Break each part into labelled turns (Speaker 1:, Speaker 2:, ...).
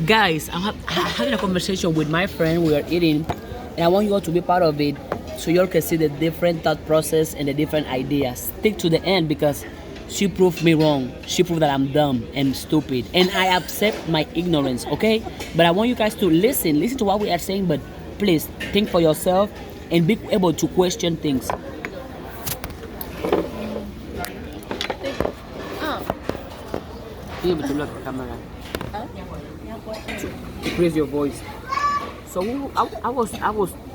Speaker 1: Guys, having a conversation with my friend. We are eating, and I want you all to be part of it, so you all can see the different thought process and the different ideas. Stick to the end because she proved me wrong. She proved that I'm dumb and stupid, and I accept my ignorance. Okay, but I want you guys to listen to what we are saying, but please think for yourself and be able to question things. Be able to look at the camera. To increase your voice. So I was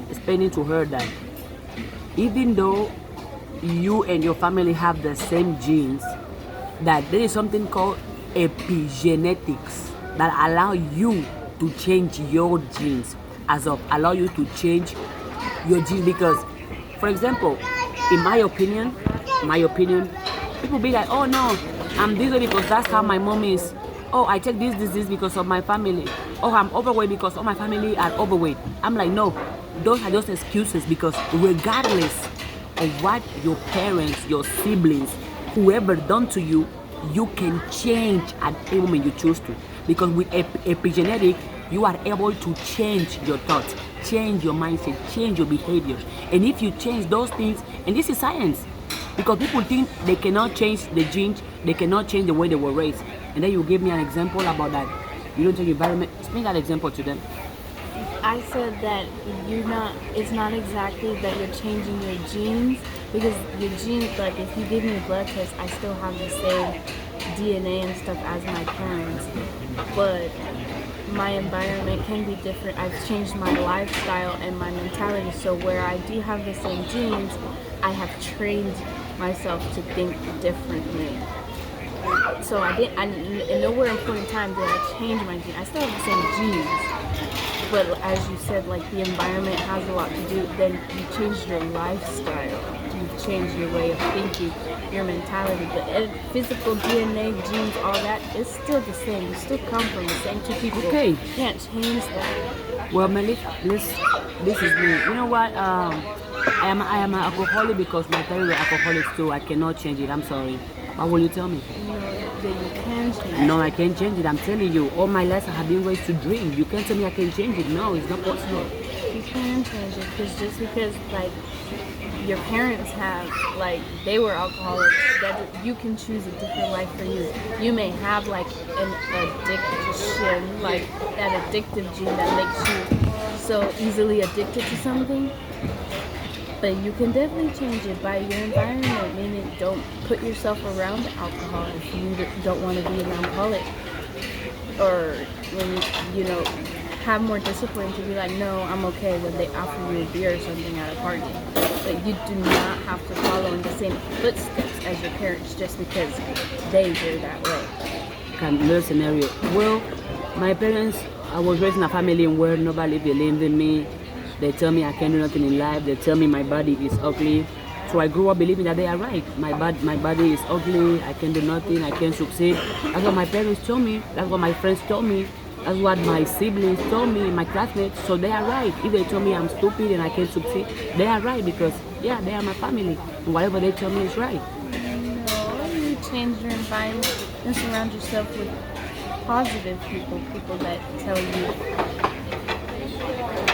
Speaker 1: explaining to her that even though you and your family have the same genes, that there is something called epigenetics that allow you to change your genes, as of allow you to change your genes. Because, for example, in my opinion, people be like, oh no, I'm this way because that's how my mom is. Oh, I take this disease because of my family. Oh, I'm overweight because all my family are overweight. I'm like, no, those are just excuses, because regardless of what your parents, your siblings, whoever done to you, you can change at any moment you choose to. Because with epigenetic, you are able to change your thoughts, change your mindset, change your behaviors. And if you change those things, and this is science, because people think they cannot change the genes, they cannot change the way they were raised. And then you give me an example about that. You don't change your environment. Explain that example to them.
Speaker 2: I said that it's not exactly that you're changing your genes, because your genes, like if you give me a blood test, I still have the same DNA and stuff as my parents, but my environment can be different. I've changed my lifestyle and my mentality, so where I do have the same genes, I have trained myself to think differently. So in nowhere important time did I change my genes. I still have the same genes, but as you said, like the environment has a lot to do. Then you changed your lifestyle, you've changed your way of thinking, your mentality. But physical DNA, genes, all that is still the same. You still come from the same two people.
Speaker 1: Okay.
Speaker 2: You can't change that.
Speaker 1: Well, Malik, this is me. You know what? I am an alcoholic because my parents were alcoholics too. I cannot change it. I'm sorry. What will you tell me?
Speaker 2: You know that you can change.
Speaker 1: No, I can't change it. I'm telling you. All my life I have been raised to drink. You can't tell me I can change it. No, it's not possible.
Speaker 2: You can change it, because just because like your parents have, like they were alcoholics, that you can choose a different life for you. You may have like an addiction, like that addictive gene that makes you so easily addicted to something. But you can definitely change it by your environment, meaning don't put yourself around alcohol if you don't want to be an alcoholic. Or when have more discipline to be like, no, I'm okay when they offer you a beer or something at a party. But you do not have to follow in the same footsteps as your parents just because they were that way.
Speaker 1: Little scenario. Well, my parents, I was raised in a family where nobody believed in me. They tell me I can't do nothing in life. They tell me my body is ugly. So I grew up believing that they are right. My body is ugly. I can do nothing. I can't succeed. That's what my parents told me. That's what my friends told me. That's what my siblings told me, my classmates. So they are right. If they tell me I'm stupid and I can't succeed, they are right, because yeah, they are my family. And whatever they tell me is right.
Speaker 2: No, you change your environment and surround yourself with positive people that tell you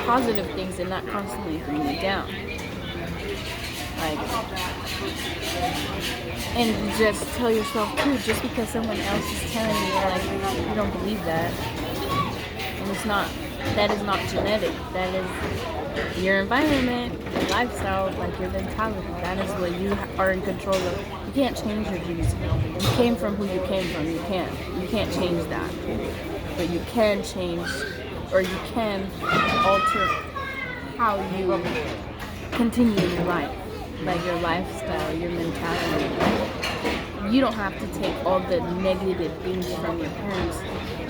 Speaker 2: positive things and not constantly bring you down. Like, and you just tell yourself too, just because someone else is telling you, like, you don't believe that, and that is not genetic. That is your environment, your lifestyle, like your mentality. That is what you are in control of. You can't change your genes. You came from who you came from. You can't change that, but you can change, or you can alter how you continue your life, like your lifestyle, your mentality. You don't have to take all the negative things from your parents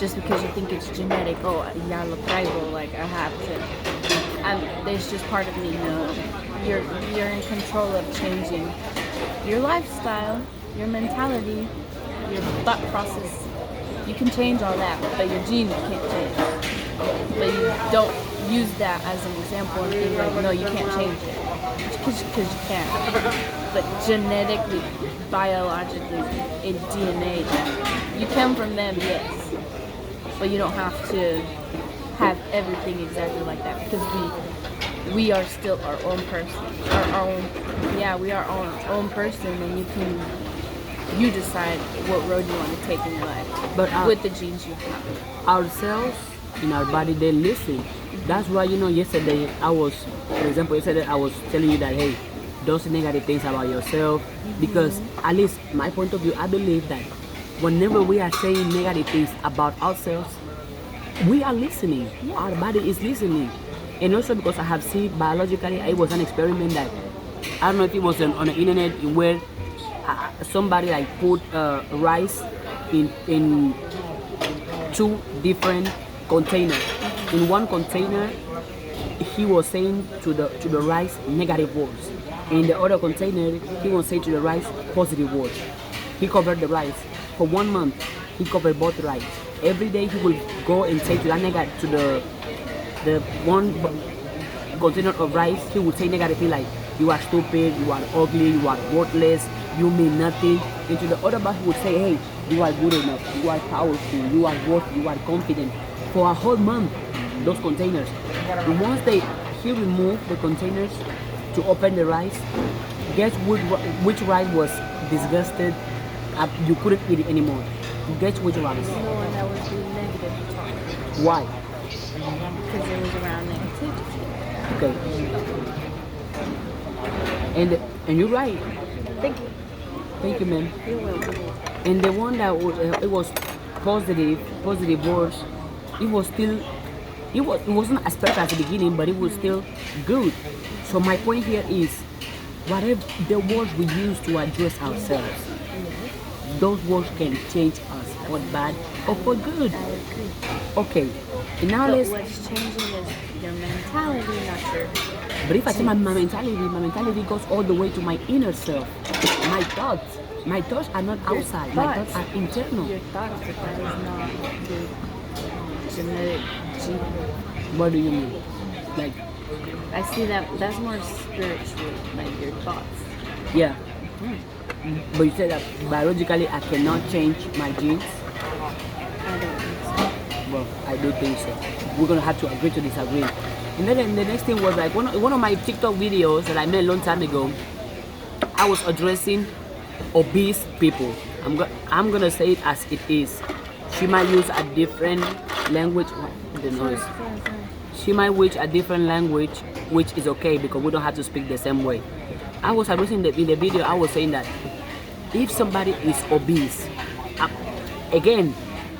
Speaker 2: just because you think it's genetic. Oh, ya lo traigo, like I have to. There's just part of me. No, you're in control of changing your lifestyle, your mentality, your thought process. You can change all that, but your genes you can't change. But you don't use that as an example and think like, no, you can't change it, because you can. But genetically, biologically, in DNA, you come from them, yes. but you don't have to have everything exactly like that because we are still our own person. We are our own person, and you decide what road you want to take in your life.
Speaker 1: But
Speaker 2: with the genes you have.
Speaker 1: Ourselves in our body, they listen. That's why, yesterday for example, yesterday I was telling you that, hey, don't say negative things about yourself, because at least my point of view, I believe that whenever we are saying negative things about ourselves, we are listening.
Speaker 2: Yeah.
Speaker 1: Our body is listening. And also because I have seen biologically, it was an experiment that, I don't know if it was on the internet, where somebody like put rice in two different containers. In one container, he was saying to the rice negative words. In the other container, he was saying to the rice positive words. He covered the rice for 1 month. He covered both rice. Every day he will go and say to that negative, to the one container of rice, he would say negatively like, you are stupid, you are ugly, you are worthless, you mean nothing. And to the other part, he would say, hey, you are good enough, you are powerful, you are worth, you are confident. For a whole month, those containers. And once he removed the containers to open the rice, guess which rice was disgusted? You couldn't eat it anymore. Guess which rice?
Speaker 2: The one that was the negative talk.
Speaker 1: Why?
Speaker 2: Because it was around negativity.
Speaker 1: Okay. And you're right.
Speaker 2: Thank you.
Speaker 1: Thank you, ma'am.
Speaker 2: You're welcome.
Speaker 1: And the one that it was positive words, it wasn't as perfect at the beginning, but it was still good. So my point here is, whatever the words we use to address ourselves, those words can change us for bad or for good.
Speaker 2: I agree.
Speaker 1: Okay. And now
Speaker 2: But what's changing is your mentality, not your.
Speaker 1: But if I say my mentality goes all the way to my inner self. My thoughts are not outside. My thoughts are internal.
Speaker 2: Your thoughts, but that is not the genetic gene.
Speaker 1: What do you mean? Like,
Speaker 2: I see that's more spiritual, like your thoughts.
Speaker 1: yeah. But you said that biologically I cannot change my genes.
Speaker 2: I don't think so.
Speaker 1: Well, I do think so. We're gonna have to agree to disagree. And then the next thing was like one of my TikTok videos that I made a long time ago. I was addressing obese people. I'm gonna say it as it is. She might use a different language. The noise. She might use a different language, which is okay because we don't have to speak the same way. I was addressing in the video. I was saying that if somebody is obese, again,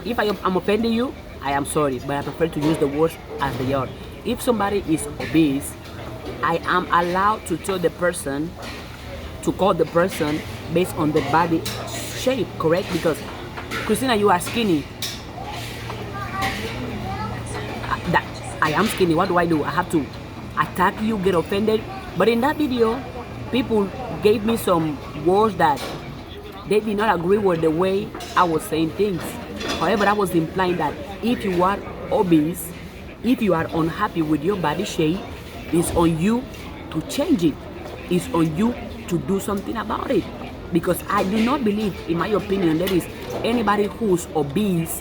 Speaker 1: if I'm offending you, I am sorry, but I prefer to use the words as they are. If somebody is obese, I am allowed to tell the person, to call the person based on the body shape, correct? Because Christina, you are skinny. I am skinny. What do? I have to attack you, get offended? But in that video, people gave me some words that they did not agree with the way I was saying things. However, I was implying that if you are obese, if you are unhappy with your body shape, it's on you to change it. It's on you to do something about it. Because I do not believe, in my opinion, there is anybody who's obese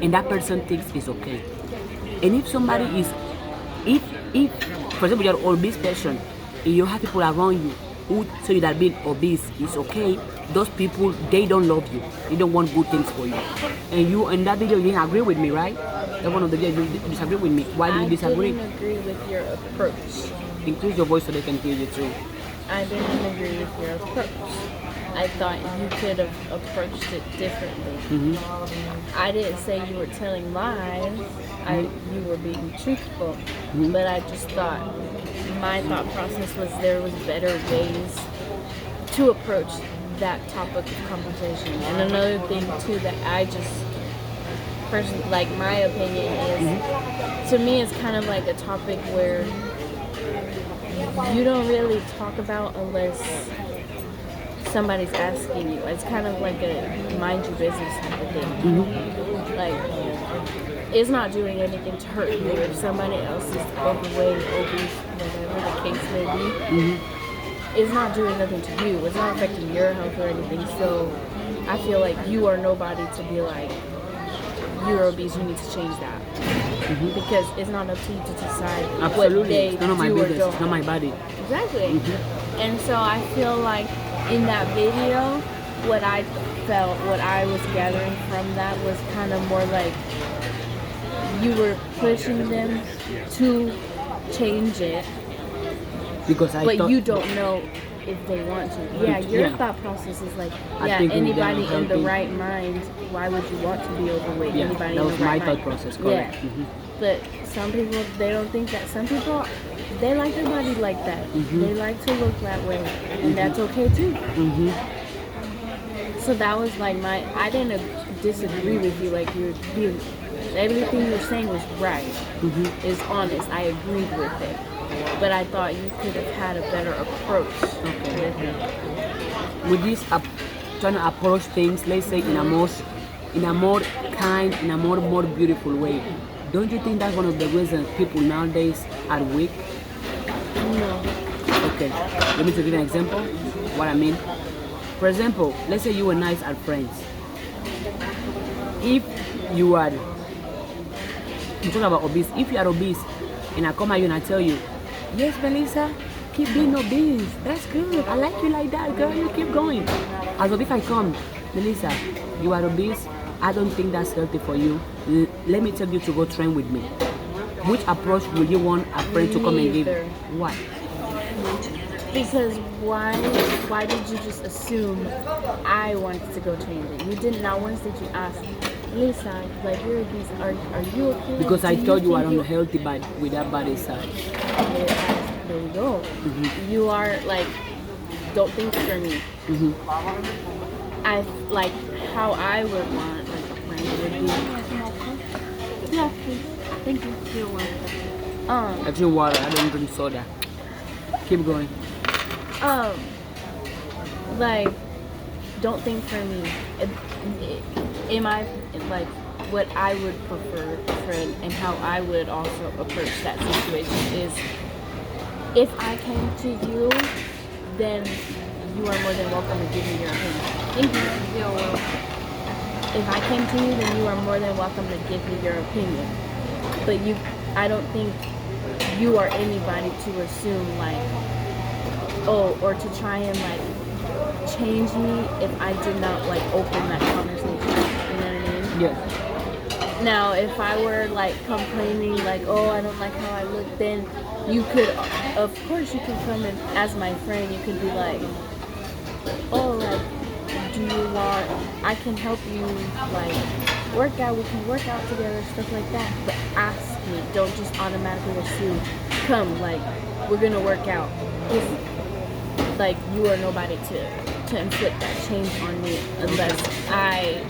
Speaker 1: and that person thinks it's okay. And if somebody is, if for example, you're an obese person and you have people around you who say that being obese is okay, those people, they don't love you. They don't want good things for you. And you, in that video, you didn't agree with me, right? That's one of the videos you disagree with me. Why do you disagree?
Speaker 2: I didn't agree with your approach.
Speaker 1: Increase your voice so they can hear you too.
Speaker 2: I didn't agree with your approach. I thought you could have approached it differently.
Speaker 1: Mm-hmm.
Speaker 2: I didn't say you were telling lies. You were being truthful.
Speaker 1: Mm-hmm.
Speaker 2: But I just thought, my thought process was there was better ways to approach that topic of conversation. And another thing too that I just personally, like my opinion is, to me it's kind of like a topic where you don't really talk about unless somebody's asking you. It's kind of like a mind your business type of thing.
Speaker 1: Mm-hmm.
Speaker 2: Like, it's not doing anything to hurt you if somebody else is overweight, obese, whatever the case may be.
Speaker 1: Mm-hmm.
Speaker 2: It's not doing nothing to you. It's not affecting your health or anything. So I feel like you are nobody to be like, you're obese, you need to change that. Because it's not up to you to decide what
Speaker 1: Absolutely.
Speaker 2: they
Speaker 1: It's none of my
Speaker 2: do or
Speaker 1: business.
Speaker 2: don't.
Speaker 1: It's not my body.
Speaker 2: Exactly. And so I feel like in that video, what I felt, what I was gathering from that was kind of more like you were pushing them to change it,
Speaker 1: Because I
Speaker 2: but
Speaker 1: thought
Speaker 2: you don't know if they want to. Yeah, your
Speaker 1: Yeah.
Speaker 2: thought process is like,
Speaker 1: I
Speaker 2: yeah,
Speaker 1: think
Speaker 2: anybody
Speaker 1: they're
Speaker 2: in the
Speaker 1: healthy.
Speaker 2: right mind, why would you want to be overweight?
Speaker 1: Yeah,
Speaker 2: Anybody
Speaker 1: that
Speaker 2: in
Speaker 1: was
Speaker 2: the
Speaker 1: my
Speaker 2: right
Speaker 1: thought
Speaker 2: mind.
Speaker 1: process,
Speaker 2: Yeah.
Speaker 1: correct.
Speaker 2: But some people, they don't think that. Some people, they like their body like that. They like to look that way, and that's okay too. So that was like I didn't disagree with you. Like everything you're saying was right. Is honest. I agreed with it. But I thought you could have had a better approach with it.
Speaker 1: With this trying to approach things, let's say in a more kind, in a more beautiful way. Don't you think that's one of the reasons people nowadays are weak?
Speaker 2: No.
Speaker 1: Okay, let me give you an example. What I mean. For example, let's say you and I are friends. If you are, you talk about obese. If you are obese, and I come at you and I tell you, yes, Melissa, keep being obese. That's good. I like you like that, girl. You keep going. As if I come, Melissa, you are obese. I don't think that's healthy for you. Let me tell you to go train with me. Which approach will you want a friend to come and give?
Speaker 2: Neither.
Speaker 1: Why?
Speaker 2: Because why did you just assume I wanted to go train it? You didn't. Not once did you ask, Lisa, like you're obese. Are you okay?
Speaker 1: Because I thought you are
Speaker 2: think
Speaker 1: unhealthy but with that body size.
Speaker 2: There you go. You are like, don't think for me. I like how I would want like a friend would be. Yeah, thank you. You're welcome.
Speaker 1: I drink water. I don't drink soda. Keep going.
Speaker 2: Like, don't think for me. Am I like what I would prefer a friend and how I would also approach that situation is if I came to you, then you are more than welcome to give me your opinion. Thank you. You're welcome. If I came to you, then you are more than welcome to give me your opinion. But I don't think you are anybody to assume like, oh, or to try and like change me if I did not like open that conversation. You know what I mean?
Speaker 1: Yes.
Speaker 2: Now, if I were like complaining like, oh, I don't like how I look, then you could, of course, you can come in as my friend. You could be like, oh, like, do you want? I can help you like work out. We can work out together, stuff like that. But ask me. Don't just automatically assume. Come, like, we're gonna work out. Like you are nobody to inflict that change on me unless I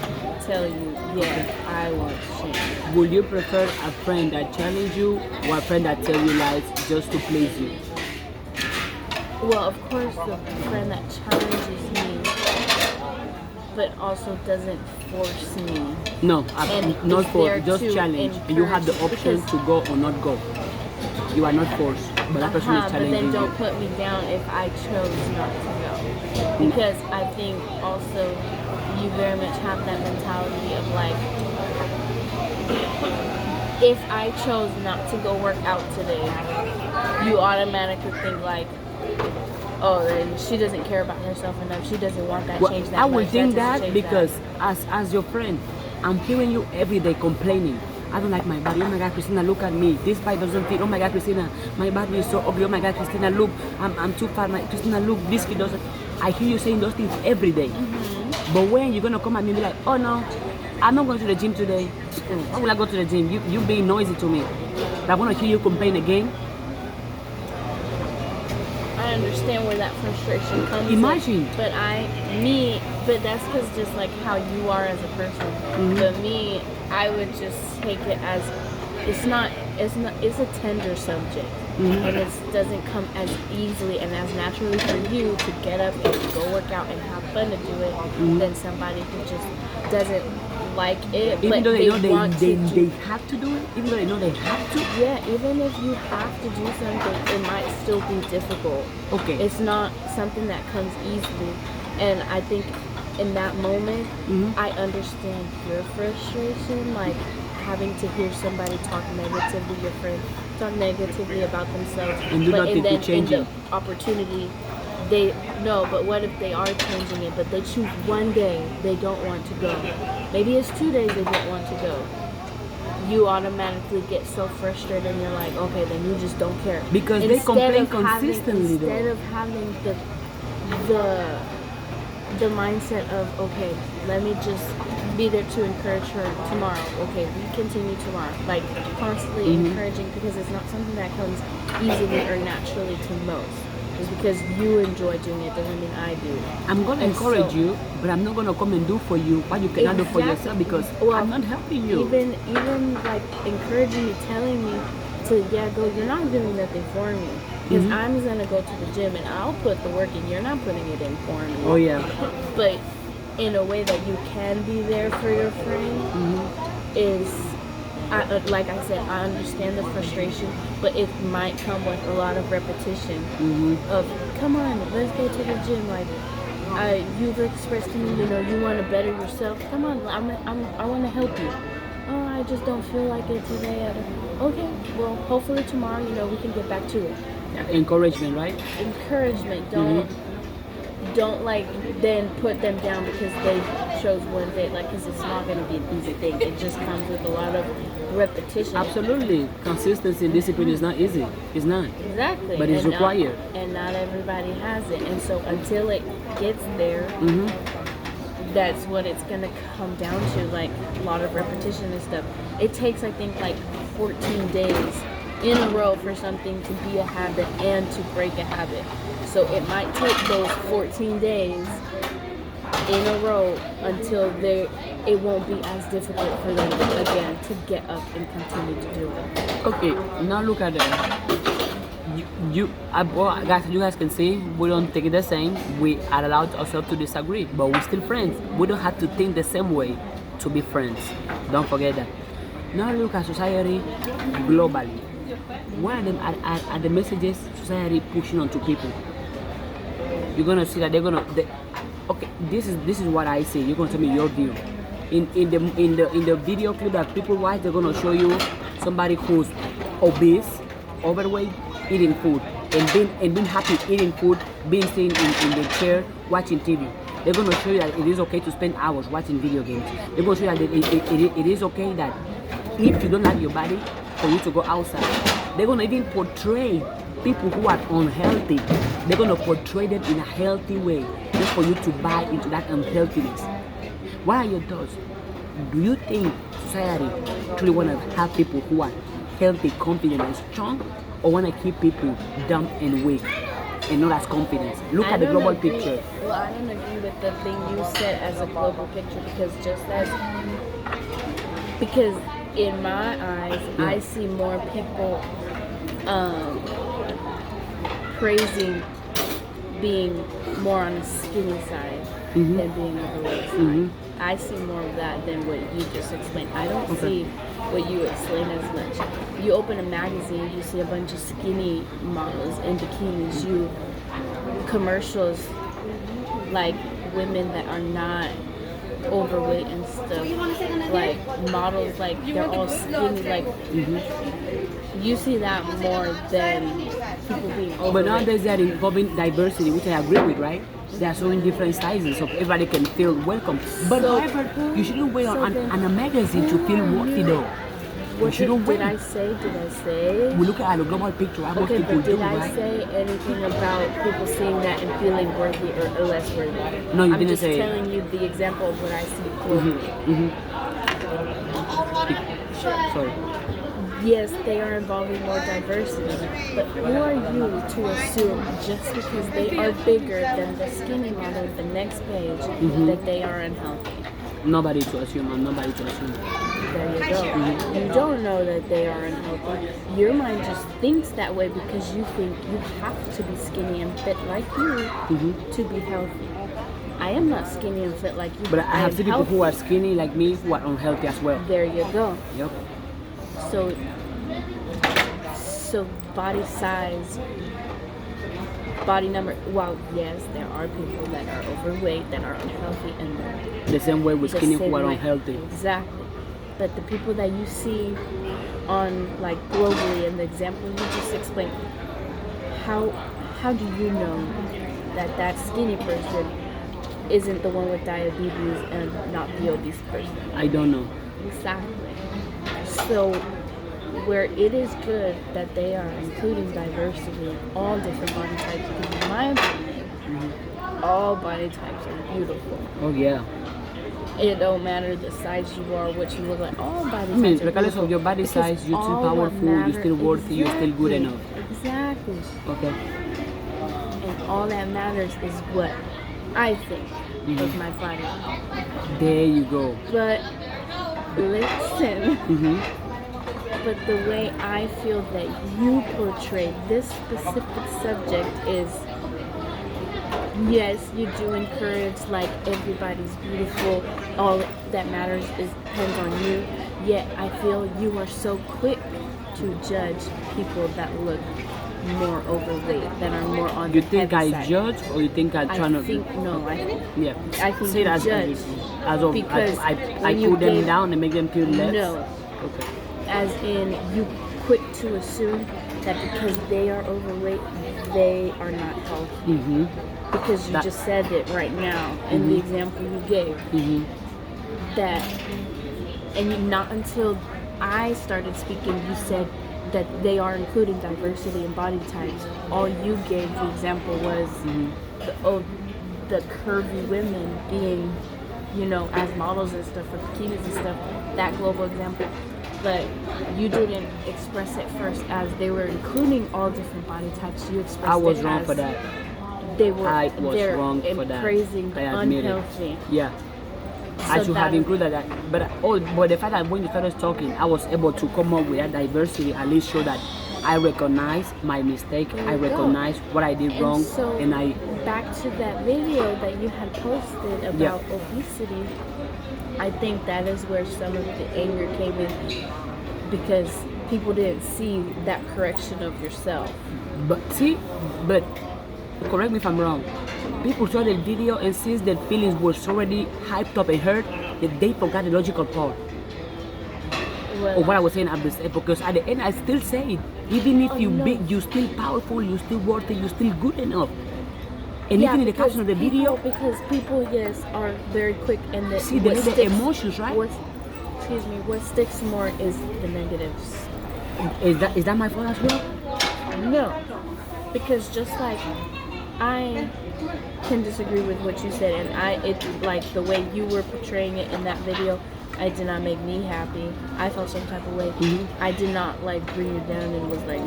Speaker 2: tell you, yeah, I want change.
Speaker 1: Would you prefer a friend that challenges you or a friend that tells you lies just to please you?
Speaker 2: Well, of course, the friend that challenges me, but also doesn't force me.
Speaker 1: No,
Speaker 2: And
Speaker 1: not
Speaker 2: is
Speaker 1: for
Speaker 2: there
Speaker 1: just
Speaker 2: to
Speaker 1: challenge. You have the
Speaker 2: encourage-
Speaker 1: option
Speaker 2: because-
Speaker 1: to go or not go. You are not forced, but that person is
Speaker 2: But
Speaker 1: challenging
Speaker 2: then don't
Speaker 1: you.
Speaker 2: put me down if I chose not to go. Because I think also you very much have that mentality of like, if I chose not to go work out today, you automatically think like, oh, then she doesn't care about herself enough. She doesn't want that
Speaker 1: Well,
Speaker 2: change that
Speaker 1: I would
Speaker 2: much.
Speaker 1: think
Speaker 2: doesn't
Speaker 1: that
Speaker 2: change
Speaker 1: because as your friend, I'm hearing you every day complaining. I don't like my body. Oh my God, Christina, look at me. This body doesn't fit. Oh my God, Christina, my body is so ugly. Oh my God, Christina, look, I'm too fat. Christina, look, this kid doesn't. I hear you saying those things every day. But when you're gonna come at me and be like, oh no, I'm not going to the gym today. Why will I go to the gym? You being noisy to me. I want to hear you complain again.
Speaker 2: I understand where that frustration comes
Speaker 1: Imagine.
Speaker 2: in. But that's because just like how you are as a person. But me, I would just take it as it's a tender subject. And it doesn't come as easily and as naturally for you to get up and go work out and have fun to do it than somebody who just doesn't like it.
Speaker 1: Even
Speaker 2: but
Speaker 1: though they know
Speaker 2: want
Speaker 1: they
Speaker 2: to
Speaker 1: have to do it, even though they know they have to.
Speaker 2: yeah, even if you have to do something, it might still be difficult.
Speaker 1: Okay.
Speaker 2: It's not something that comes easily. And I think in that moment, I understand your frustration, like having to hear somebody talk negatively, your friend talk negatively about themselves,
Speaker 1: And do
Speaker 2: but
Speaker 1: nothing to change
Speaker 2: in
Speaker 1: it.
Speaker 2: the opportunity, they no. But what if they are changing it, but they choose one day they don't want to go? Maybe it's 2 days they don't want to go. You automatically get so frustrated, and you're like, okay, then you just don't care.
Speaker 1: Because they complain consistently,
Speaker 2: instead
Speaker 1: though.
Speaker 2: of having the mindset of, okay, let me just be there to encourage her tomorrow. Okay, we continue tomorrow. Like constantly encouraging, because it's not something that comes easily or naturally to most. Just because you enjoy doing it doesn't mean I do.
Speaker 1: I'm gonna encourage you, but I'm not gonna come and do for you what you cannot do for yourself, because I'm not helping you.
Speaker 2: Even like encouraging me, telling me to go, you're not doing nothing for me. Because I'm gonna go to the gym and I'll put the work in. You're not putting it in for me.
Speaker 1: Oh yeah.
Speaker 2: But in a way that you can be there for your friend is, like I said, I understand the frustration, but it might come with a lot of repetition of, come on, let's go to the gym. Like, you've expressed to me, you want to better yourself. Come on, I want to help you. Oh, I just don't feel like it today. Okay, well, hopefully tomorrow, we can get back to it.
Speaker 1: Encouragement, right?
Speaker 2: Encouragement. Don't like then put them down because they chose one day, like, because it's not going to be an easy thing. It just comes with a lot of repetition.
Speaker 1: Absolutely. Consistency and discipline is not easy. It's not.
Speaker 2: Exactly.
Speaker 1: But it's required.
Speaker 2: And not everybody has it. And so until it gets there, that's what it's going to come down to, like a lot of repetition and stuff. It takes, I think, like 14 days in a row for something to be a habit and to break a habit. So it might take those 14 days in a row until it won't be as difficult for them again to get up and continue to do it.
Speaker 1: Okay, now look at that. Guys, you guys can see we don't think the same. We are allowed ourselves to disagree, but we're still friends. We don't have to think the same way to be friends. Don't forget that. Now look at society globally. What are, are the messages society pushing onto people? You're gonna see that okay, this is what I see. You're gonna tell me your view. In the video clip that people watch, they're gonna show you somebody who's obese, overweight, eating food, and being happy eating food, being sitting in the chair watching TV. They're gonna show you that it is okay to spend hours watching video games. They're gonna show you that it is okay that if you don't like your body, for you to go outside. They're gonna even portray people who are unhealthy. They're gonna portray them in a healthy way, just for you to buy into that unhealthiness. What are your thoughts? Do you think society truly wanna have people who are healthy, confident, and strong, or wanna keep people dumb and weak and not as confident? Look at the global picture.
Speaker 2: Well, I don't agree with the thing you said as a global picture, because in my eyes, I see more people praising being more on the skinny side than being overweight side. I see more of that than what you just explained. I don't see what you explained as much. You open a magazine, you see a bunch of skinny models in bikinis, commercials, like women that are not overweight and stuff, like models, like they're all skinny, like you see that more than people being overweight.
Speaker 1: But nowadays they're involving diversity, which I agree with, right? They are showing different sizes so everybody can feel welcome. But however, you shouldn't wait on a magazine to feel worthy though.
Speaker 2: Did I say?
Speaker 1: We look at the global picture, what most people
Speaker 2: but
Speaker 1: do,
Speaker 2: did I
Speaker 1: right?
Speaker 2: say anything about people seeing that and feeling worthy or less worthy?
Speaker 1: No, you
Speaker 2: I'm
Speaker 1: didn't
Speaker 2: just
Speaker 1: say.
Speaker 2: telling you the example of what I see globally.
Speaker 1: Sorry.
Speaker 2: Yes, they are involving more diversity, but who are you to assume just because they are bigger than the skinny model of the next page that they are unhealthy?
Speaker 1: Nobody to assume, or nobody to assume.
Speaker 2: There you go. You don't know that they are unhealthy. Your mind just thinks that way because you think you have to be skinny and fit like you to be healthy. I am not skinny and fit like you.
Speaker 1: But I have seen people who are skinny like me who are unhealthy as well.
Speaker 2: There you go.
Speaker 1: Yep.
Speaker 2: So body size body number. Well, yes, there are people that are overweight, that are unhealthy, and
Speaker 1: The same way with
Speaker 2: the
Speaker 1: skinny
Speaker 2: same
Speaker 1: who are
Speaker 2: way.
Speaker 1: unhealthy.
Speaker 2: Exactly. But the people that you see on like globally, and the example you just explained, how do you know that that skinny person isn't the one with diabetes and not the obese person?
Speaker 1: I don't know.
Speaker 2: Exactly. So where it is good that they are including diversity in all different body types, because in my opinion, all body types are beautiful.
Speaker 1: Oh yeah.
Speaker 2: It don't matter the size you are, what you look like. All body
Speaker 1: I mean,
Speaker 2: types are
Speaker 1: regardless
Speaker 2: beautiful
Speaker 1: of your body
Speaker 2: because
Speaker 1: size, you're still
Speaker 2: all that
Speaker 1: powerful, you're still
Speaker 2: matter-
Speaker 1: worthy, you're still good enough.
Speaker 2: Exactly.
Speaker 1: Okay.
Speaker 2: And all that matters is what I think of my body.
Speaker 1: There you go.
Speaker 2: But listen,
Speaker 1: Mm-hmm.
Speaker 2: but the way I feel that you portray this specific subject is, yes, you do encourage like everybody's beautiful. All that matters is depends on you. Yet I feel you are so quick to judge people that look more overweight, that are more on
Speaker 1: You
Speaker 2: the
Speaker 1: think
Speaker 2: heavy
Speaker 1: I
Speaker 2: side.
Speaker 1: judge, or you think I try
Speaker 2: I
Speaker 1: to?
Speaker 2: think no.
Speaker 1: Yeah.
Speaker 2: I think
Speaker 1: Say
Speaker 2: you
Speaker 1: that
Speaker 2: judge
Speaker 1: as of
Speaker 2: because
Speaker 1: I
Speaker 2: when you
Speaker 1: pull them
Speaker 2: gave-
Speaker 1: down and make them feel less.
Speaker 2: No,
Speaker 1: Okay.
Speaker 2: as in you quick to assume that because they are overweight, they are not healthy.
Speaker 1: Mm-hmm.
Speaker 2: Because you
Speaker 1: That-
Speaker 2: just said it right now in the example you gave.
Speaker 1: Mm-hmm.
Speaker 2: That, and not until I started speaking, you said that they are including diversity in body types. All you gave the example was the curvy women being, as models and stuff, for bikinis and stuff, that global example. But you didn't express it first as they were including all different body types. You expressed
Speaker 1: I was
Speaker 2: it
Speaker 1: wrong
Speaker 2: as
Speaker 1: for that.
Speaker 2: they were
Speaker 1: I was
Speaker 2: they're
Speaker 1: wrong for that.
Speaker 2: praising the
Speaker 1: I admit
Speaker 2: unhealthy.
Speaker 1: it. Yeah. I
Speaker 2: So
Speaker 1: should have
Speaker 2: that-
Speaker 1: included that. But the fact that when you started talking, I was able to come up with that diversity, at least show that I recognize my mistake,
Speaker 2: There
Speaker 1: I
Speaker 2: you go.
Speaker 1: recognize what I did
Speaker 2: And
Speaker 1: wrong,
Speaker 2: so
Speaker 1: and I
Speaker 2: back to that video that you had posted about obesity, I think that is where some of the anger came in, because people didn't see that correction of yourself.
Speaker 1: but correct me if I'm wrong. People saw the video and since their feelings were already hyped up and hurt, that they forgot the logical part of what I was saying at this end. Because at the end, I still say it. Even if
Speaker 2: Oh,
Speaker 1: you
Speaker 2: no.
Speaker 1: big, you still powerful, you still worthy, you still good enough. And
Speaker 2: Yeah,
Speaker 1: even in the
Speaker 2: because
Speaker 1: caption of the video,
Speaker 2: because people, yes, are very quick, and the
Speaker 1: see the emotions, right?
Speaker 2: What sticks more is the negatives.
Speaker 1: Is that my fault as well?
Speaker 2: No, because just like I can disagree with what you said, and it like the way you were portraying it in that video, it did not make me happy. I felt some type of way.
Speaker 1: Mm-hmm.
Speaker 2: I did not like bring you down and was like,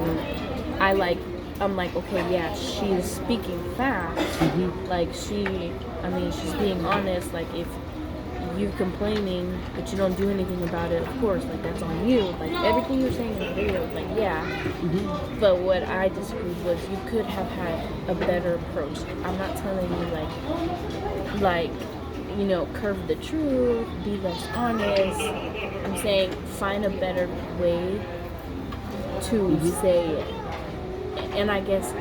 Speaker 2: I'm like, okay, yeah, she is speaking fast.
Speaker 1: Mm-hmm.
Speaker 2: Like she's being honest. Like if you complaining but you don't do anything about it, of course, like that's on you. Like everything you're saying in the video, like yeah.
Speaker 1: Mm-hmm.
Speaker 2: But what I disagreed was you could have had a better approach. I'm not telling you like curve the truth, be less honest. I'm saying find a better way to say it. And I guess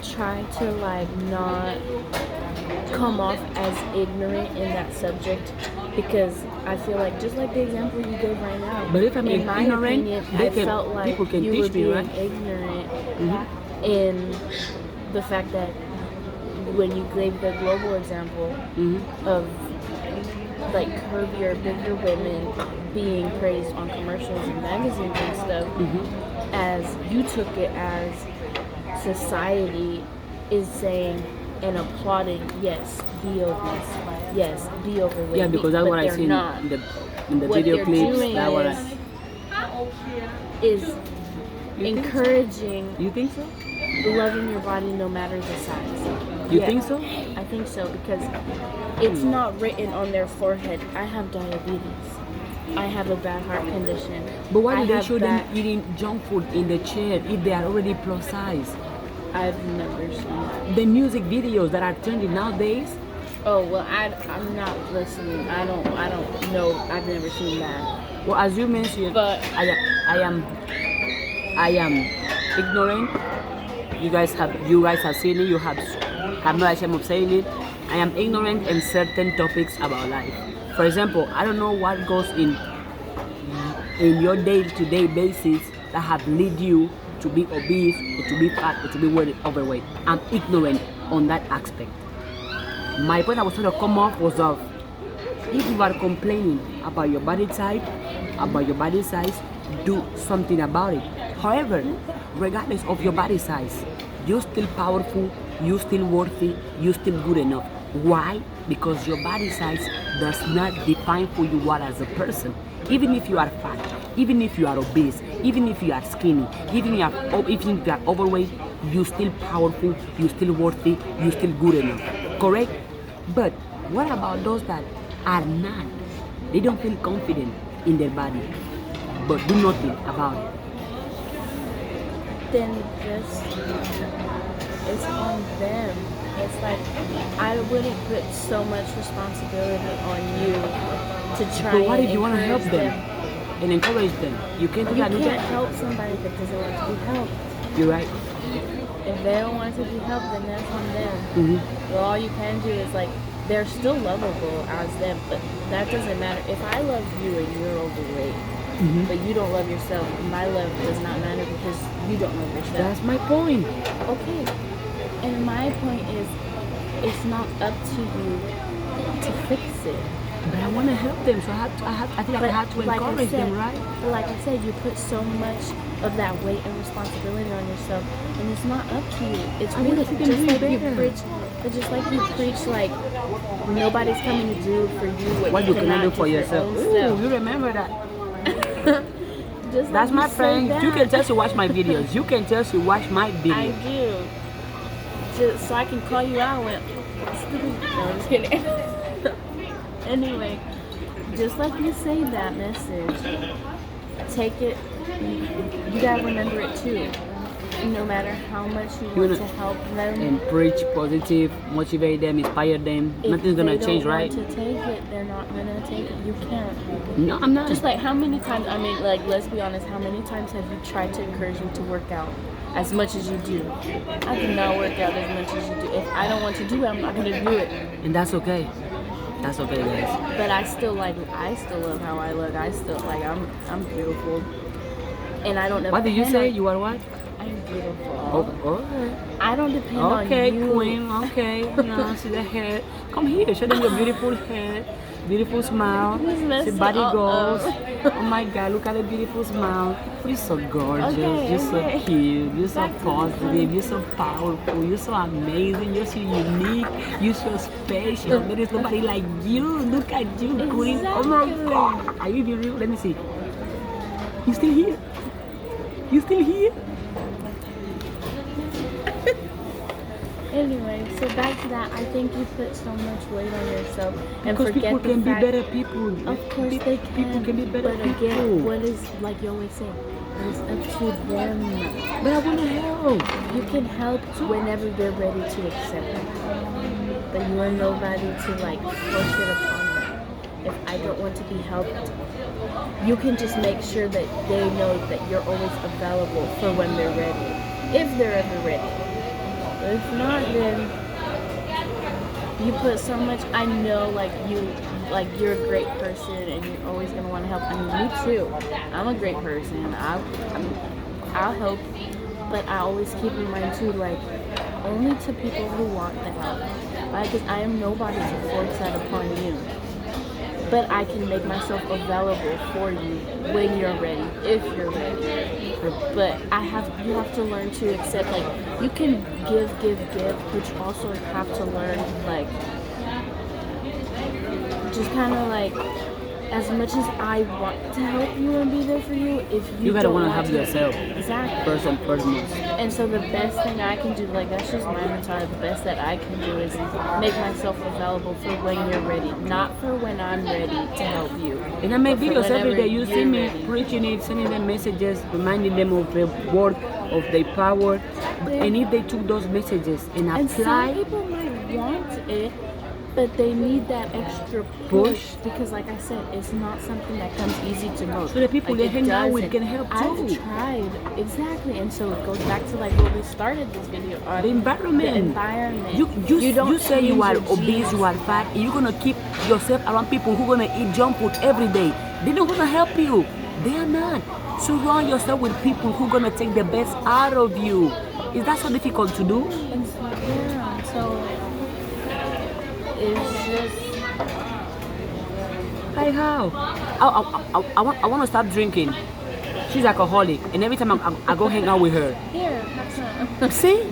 Speaker 2: try to like not come off as ignorant in that subject, because I feel like just like the example you gave right now.
Speaker 1: But if I'm
Speaker 2: in my
Speaker 1: ignorant,
Speaker 2: opinion,
Speaker 1: they
Speaker 2: I
Speaker 1: can-
Speaker 2: felt like
Speaker 1: people can
Speaker 2: you
Speaker 1: teach
Speaker 2: were
Speaker 1: me,
Speaker 2: being
Speaker 1: right?
Speaker 2: ignorant
Speaker 1: Mm-hmm.
Speaker 2: in the fact that when you gave the global example
Speaker 1: Mm-hmm.
Speaker 2: of like curvier, bigger women being praised on commercials and magazines and stuff, as you took it as society is saying and applauding, yes, be obese, yes, be overweight.
Speaker 1: Yeah, because that's
Speaker 2: but
Speaker 1: what I
Speaker 2: they're
Speaker 1: see
Speaker 2: not.
Speaker 1: in the
Speaker 2: What
Speaker 1: video
Speaker 2: they're
Speaker 1: clips.
Speaker 2: doing
Speaker 1: That what
Speaker 2: is
Speaker 1: You think so?
Speaker 2: encouraging
Speaker 1: You think so?
Speaker 2: loving your body no matter the size.
Speaker 1: You
Speaker 2: Yeah.
Speaker 1: think so?
Speaker 2: I think so, because it's not written on their forehead, I have diabetes, I have a bad heart condition.
Speaker 1: But why
Speaker 2: I
Speaker 1: do they
Speaker 2: have
Speaker 1: show them
Speaker 2: back-
Speaker 1: eating junk food in the chair if they are already plus size?
Speaker 2: I've never seen that.
Speaker 1: The music videos that are trending nowadays,
Speaker 2: Oh well, I'm not listening. I don't know. I've never seen that.
Speaker 1: well, as you mentioned,
Speaker 2: But
Speaker 1: I am ignorant You guys have seen it. You have no shame of saying it. I am ignorant in certain topics about life. For example, I don't know what goes in your day-to-day basis that have led you to be obese or to be fat or to be overweight. I'm ignorant on that aspect. My point I was trying to come off was of, if you are complaining about your body type, about your body size, do something about it. However, regardless of your body size, you're still powerful, you're still worthy, you're still good enough. Why? Because your body size does not define who you are as a person. Even if you are fat, even if you are obese, even if you are skinny, even if you are overweight, you're still powerful, you're still worthy, you're still good enough. Correct? But what about those that are not? They don't feel confident in their body, but do nothing about it.
Speaker 2: Then just, it's on them. It's like, I wouldn't put so much responsibility on you to try.
Speaker 1: But what
Speaker 2: and
Speaker 1: if you want to help them and encourage them? You can't do
Speaker 2: You
Speaker 1: that.
Speaker 2: can't help somebody that doesn't want to be helped.
Speaker 1: You're right.
Speaker 2: If they don't want to be helped, then that's on them.
Speaker 1: Mm-hmm.
Speaker 2: Well, all you can do is like, they're still lovable as them, but that doesn't matter. If I love you and you're overweight, but you don't love yourself, my love does not matter because you don't love yourself.
Speaker 1: That's my point.
Speaker 2: Okay. And my point is, it's not up to you to fix it.
Speaker 1: But I want to help them, so I think I have to encourage them, right?
Speaker 2: But like I said, you put so much of that weight and responsibility on yourself, and it's not up to you. It's
Speaker 1: I
Speaker 2: really
Speaker 1: wanna see them
Speaker 2: just
Speaker 1: do
Speaker 2: like you
Speaker 1: better.
Speaker 2: preach. But just like you preach, like nobody's coming to do for you
Speaker 1: What you cannot do
Speaker 2: do
Speaker 1: for yourself.
Speaker 2: Your own
Speaker 1: Ooh,
Speaker 2: self.
Speaker 1: you remember that?
Speaker 2: Just
Speaker 1: That's
Speaker 2: like
Speaker 1: my
Speaker 2: you say
Speaker 1: friend.
Speaker 2: that.
Speaker 1: You can tell she watch my videos. You can tell she watch my
Speaker 2: I
Speaker 1: videos.
Speaker 2: do. Just so I can call you out when stupid. No, I'm just kidding. Anyway, just like you say that message, take it. You gotta remember it too. No matter how much you want to help them,
Speaker 1: And preach positive, motivate them, inspire them.
Speaker 2: if
Speaker 1: Nothing's gonna
Speaker 2: they
Speaker 1: change,
Speaker 2: don't
Speaker 1: right?
Speaker 2: want to take it, they're not gonna take it. You can't.
Speaker 1: No, I'm not.
Speaker 2: Just like how many times? I mean, like let's be honest. How many times have you tried to encourage me to work out as much as you do? I do not work out as much as you do. If I don't want to do it, I'm not gonna do it.
Speaker 1: And that's okay. That's okay, guys.
Speaker 2: But I still love how I look. I still like I'm beautiful, and I don't know.
Speaker 1: What did you say? You are what?
Speaker 2: I'm beautiful.
Speaker 1: Okay.
Speaker 2: I don't depend on
Speaker 1: Okay,
Speaker 2: you.
Speaker 1: queen. Okay. Now see the head. Come here. Show them your beautiful head, beautiful smile. See body goals. Oh my God! Look at the beautiful smile. You're so gorgeous.
Speaker 2: Okay,
Speaker 1: You're so
Speaker 2: okay.
Speaker 1: cute. You're so positive. You're so powerful. You're so amazing. You're so unique. You're so special. There is nobody like you. Look at you, queen. Oh my God! Are you real? Let me see. You still here? You still here?
Speaker 2: Anyway, so back to that, I think you put so much weight on yourself and
Speaker 1: Because
Speaker 2: forget
Speaker 1: people
Speaker 2: the
Speaker 1: can be
Speaker 2: fact.
Speaker 1: better people.
Speaker 2: Of course they can.
Speaker 1: People can be better
Speaker 2: but
Speaker 1: people.
Speaker 2: again, what is like you always say? It is up to them.
Speaker 1: But I want to help.
Speaker 2: You can help whenever they're ready to accept it. But you are nobody to like force it upon them. If I don't want to be helped, you can just make sure that they know that you're always available for when they're ready. If they're ever ready. If not, then you put so much. I know, like you're a great person, and you're always gonna want to help. I mean, me too. I'm a great person. I'll help, but I always keep in mind too, like only to people who want the help. Because I am nobody to force that upon you. But I can make myself available for you when you're ready, if you're ready. But you have to learn to accept, like, you can give, but you also have to learn, like, just kind of like, as much as I want to help you and be there for you, if you
Speaker 1: gotta
Speaker 2: don't
Speaker 1: want to
Speaker 2: want
Speaker 1: help yourself.
Speaker 2: Exactly.
Speaker 1: First and foremost.
Speaker 2: And so the best thing I can do, like that's just my mentality, the best that I can do is make myself available for when you're ready, not for when I'm ready to help you.
Speaker 1: And I make
Speaker 2: but for
Speaker 1: videos every
Speaker 2: whenever
Speaker 1: day. You see
Speaker 2: you're
Speaker 1: me
Speaker 2: ready.
Speaker 1: preaching it, sending them messages, reminding them of their worth, of their power. And if they took those messages and
Speaker 2: And some
Speaker 1: apply,
Speaker 2: people might want it, But they need that extra push because, like I said, it's not something that comes easy to most.
Speaker 1: So the people
Speaker 2: like,
Speaker 1: they hang out with can help too.
Speaker 2: I've tried, exactly, and so it goes back to like where we started this video on
Speaker 1: the environment.
Speaker 2: The environment.
Speaker 1: You say you are obese, you are fat. You're gonna keep yourself around people who gonna eat junk food every day. They're not gonna help you. They are not. Surround yourself with people who gonna take the best out of you. Is that so difficult to do?
Speaker 2: So it's just
Speaker 1: like how? I want to stop drinking. She's alcoholic, and every time I go hang out with her.
Speaker 2: Here, have some.
Speaker 1: See?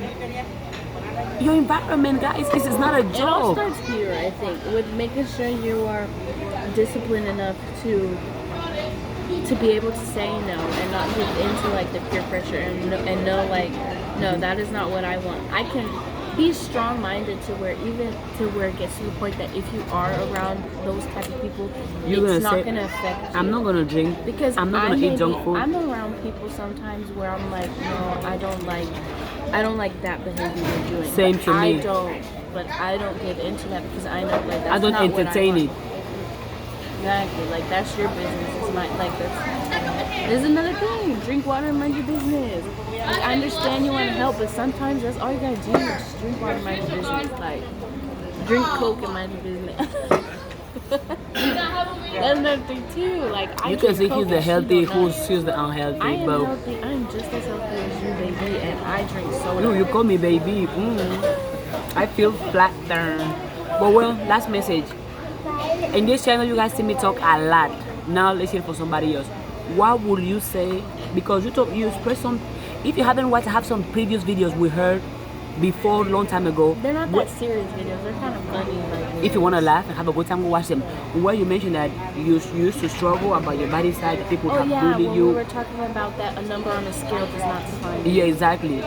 Speaker 1: Your environment, guys, this is not a joke.
Speaker 2: It all starts here, I think, with making sure you are disciplined enough to be able to say no and not give into like the peer pressure and know like, no, that is not what I want. I can be strong-minded to where it gets to the point that if you are around those type of people, it's not going to affect you.
Speaker 1: I'm not going to drink
Speaker 2: because
Speaker 1: I'm not going to eat junk food.
Speaker 2: I'm around people sometimes where I'm like, no, I don't like that behavior you're doing.
Speaker 1: Same to me.
Speaker 2: But I don't give into that because I know like that's
Speaker 1: I don't
Speaker 2: not
Speaker 1: entertain
Speaker 2: what I
Speaker 1: it.
Speaker 2: want. Exactly, like that's your business. It's not like that's. There's another thing. Drink water and mind your business. Like, I understand you want to help, but sometimes that's all you gotta do. Just drink water and mind your business. Like drink Coke and mind your business. That's another thing too. Like
Speaker 1: you can see who's the healthy, who's the unhealthy.
Speaker 2: I am healthy. I'm just as healthy as you, baby, and I drink soda.
Speaker 1: No, you call me baby. I feel flattered. But well, last message. In this channel, you guys see me talk a lot. Now listen for somebody else. What would you say? Because you express some. If you haven't watched, I have some previous videos we heard before, long time ago.
Speaker 2: They're not that serious videos. They're kind of funny. Like,
Speaker 1: if you want to laugh and have a good time, go watch them. Where you mentioned that you used to struggle about your body size, people have bullied you.
Speaker 2: We were talking about that. A number on a scale does not define you.
Speaker 1: Yeah, exactly.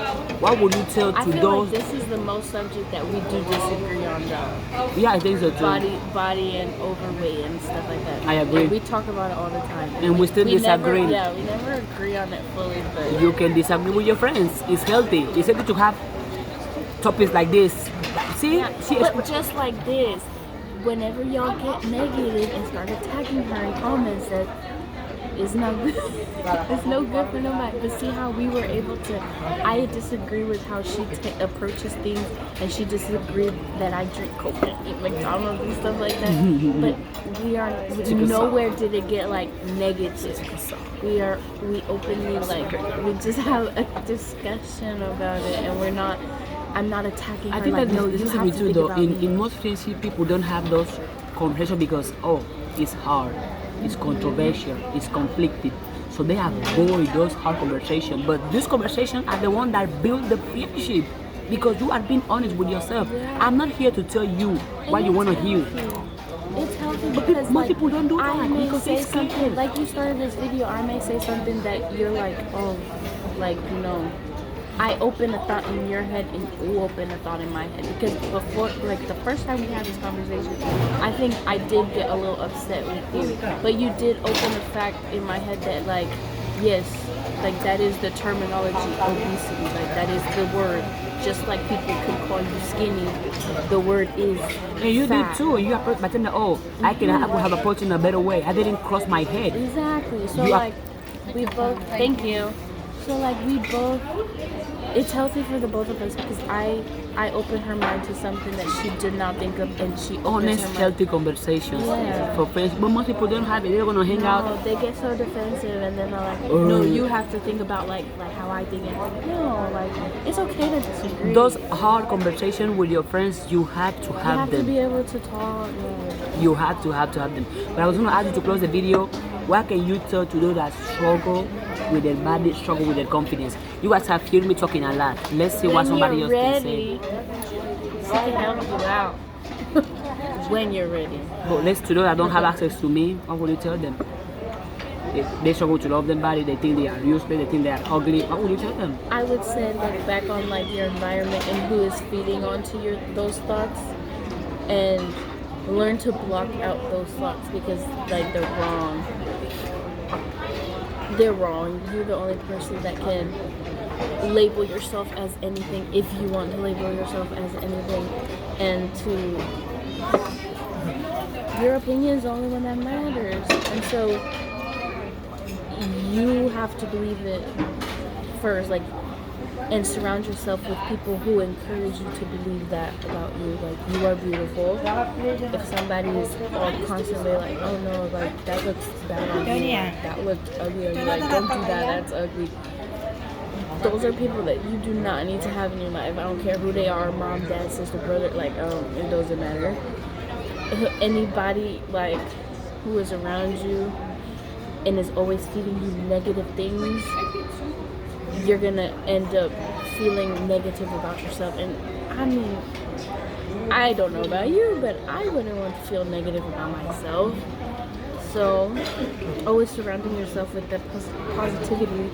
Speaker 1: What would you tell to those?
Speaker 2: Like this is the most subject that we do disagree on, though.
Speaker 1: Yeah, I think so too.
Speaker 2: Body and overweight and stuff like that.
Speaker 1: I agree.
Speaker 2: And we talk about it all the time.
Speaker 1: And we still disagree.
Speaker 2: We never agree on it fully, but
Speaker 1: you can disagree with your friends. It's healthy. It's healthy to have topics like this. See?
Speaker 2: But just like this, whenever y'all get negative and start attacking her in comments, that is not good. It's no good for nobody. But see how we were able to. I disagree with how she approaches things, and she disagreed that I drink Coke and eat McDonald's and stuff like that. But we are nowhere did it get like negative. We openly like we just have a discussion about it, and we're not. I'm not attacking her.
Speaker 1: I think
Speaker 2: like,
Speaker 1: that
Speaker 2: no,
Speaker 1: this is me too though. In most friendship, people don't have those conversations because it's hard, it's controversial, it's conflicted. So they avoid those hard conversations. But these conversations are the ones that build the friendship because you are being honest with yourself. Yeah. I'm not here to tell you what you want to hear.
Speaker 2: It's healthy because
Speaker 1: most people don't do that.
Speaker 2: I may say something like you started this video. I may say something that you're like, I open a thought in your head and you open a thought in my head. Because before, like the first time we had this conversation, I think I did get a little upset with you. But you did open a fact in my head that like, yes, like that is the terminology, obesity. Like that is the word. Just like people can call you skinny, the word is
Speaker 1: and you
Speaker 2: fat.
Speaker 1: did too. You approached, but then I could have approached in a better way. I didn't cross my head.
Speaker 2: Exactly. So we both. Thank you. So like we both. It's healthy for the both of us because I opened her mind to something that she did not think of, and she
Speaker 1: honest, healthy conversations for friends. But most people don't have it. They're gonna hang out.
Speaker 2: They get so defensive, and then they're like, "No, you have to think about like how I think." And no, like it's okay to disagree.
Speaker 1: Those hard conversations with your friends, you have to have them.
Speaker 2: You have to be able to talk. Yeah.
Speaker 1: You have to have them. But I was gonna ask you to close the video. What can you tell to those that struggle with their body, struggle with their confidence? You guys have heard me talking a lot. Let's see what somebody else can say.
Speaker 2: She can help you out when you're ready.
Speaker 1: But let's to those that don't have access to me, what will you tell them? They struggle to love their body, they think they are useless, they think they are ugly. What would you tell them?
Speaker 2: I would say look back on like your environment and who is feeding onto those thoughts, and learn to block out those thoughts because like they're wrong. They're wrong. You're the only person that can label yourself as anything if you want to label yourself as anything, and to Your opinion is the only one that matters. And so you have to believe it first, like, and surround yourself with people who encourage you to believe that about you. Like, you are beautiful. If somebody is all constantly like, oh no, like, that looks bad on you, like, that looked ugly on you, like, don't do that, that's ugly. Those are people that you do not need to have in your life. I don't care who they are, mom, dad, sister, brother, like, it doesn't matter. Anybody, like, who is around you and is always feeding you negative things, you're gonna end up feeling negative about yourself. And I mean, I don't know about you, but I wouldn't want to feel negative about myself. So always surrounding yourself with that positivity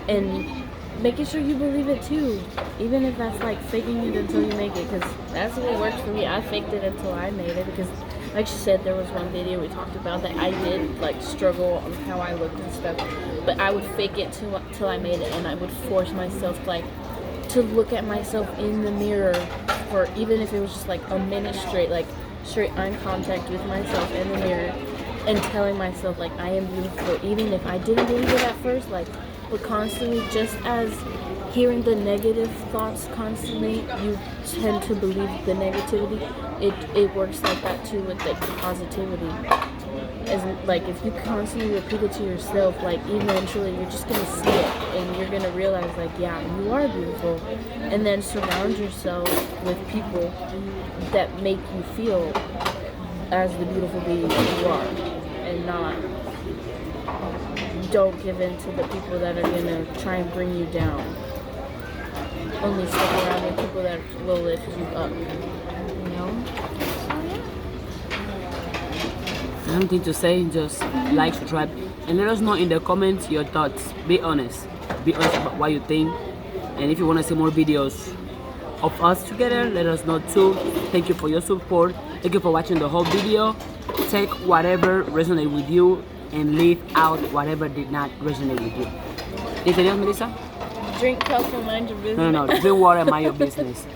Speaker 2: and making sure you believe it too, even if that's like faking it until you make it, because that's what works for me. I faked it until I made it, because like she said, there was one video we talked about that I did like struggle on how I looked and stuff, but I would fake it till I made it, and I would force myself like to look at myself in the mirror for even if it was just like a minute straight, like straight eye contact with myself in the mirror and telling myself like I am beautiful, even if I didn't believe it at first, like, but constantly, just as hearing the negative thoughts constantly, you tend to believe the negativity. It works like that too with like positivity. As like if you constantly repeat it to yourself, like eventually you're just gonna see it and you're gonna realize like, yeah, you are beautiful. And then surround yourself with people that make you feel as the beautiful being you are, and not. Don't give in to the people that are gonna try and bring you down. Only stick around with people that will lift you up. You know?
Speaker 1: Something to say, just like, subscribe, and let us know in the comments your thoughts. Be honest. Be honest about what you think. And if you want to see more videos of us together, let us know too. Thank you for your support. Thank you for watching the whole video. Take whatever resonated with you and leave out whatever did not resonate with you. Anything else, Melissa?
Speaker 2: Drink coffee and mind your business.
Speaker 1: No. Drink water and mind your business.